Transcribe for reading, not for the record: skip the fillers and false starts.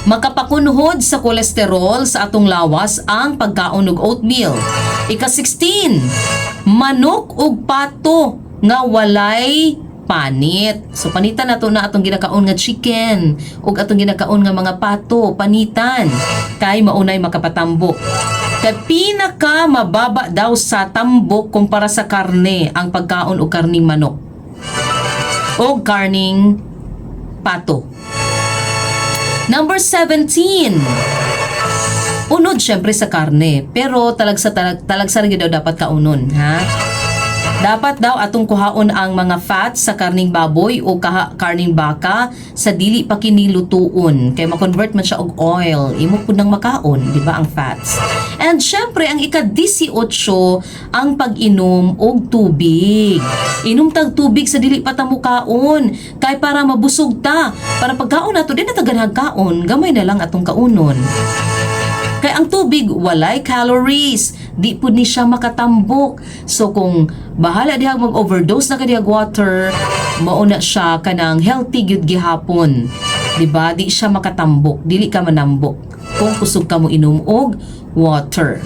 Makapakunhod sa kolesterol sa atong lawas ang pagkaon og oatmeal. Ika-16, manok ug pato nga walay panit. So panitan nato na atong ginakaon nga chicken ug atong ginakaon nga mga pato, panitan kay maunay makapatambok. Kay pinaka mababa daw sa tambok kumpara sa karne ang pagkaon og karning manok o karning pato. Number 17. Unod syempre sa karne, pero talagsa rin daw dapat kaunon, ha? Dapat daw atong kuhaon ang mga fats sa karning baboy o karning baka sa dili pa kinilutuon kay ma-convert man siya og oil. Imo pud nang makaon, di ba, ang fats. And syempre ang ika-18 ang pag-inom og tubig. Inom tag tubig sa dili pa ta mukaon kay para mabusog ta. Para pagkaon nato din na taganhag kaon, gamay na lang atong kaunon. Kay ang tubig walay calories, di pud ni siya makatambok. So kung bahala dihang mag-overdose na kadiyag water, mauna siya kanang healthy gyud gihapon. Diba? Di siya makatambok, dili ka manambok kung kusog ka mo inom og water.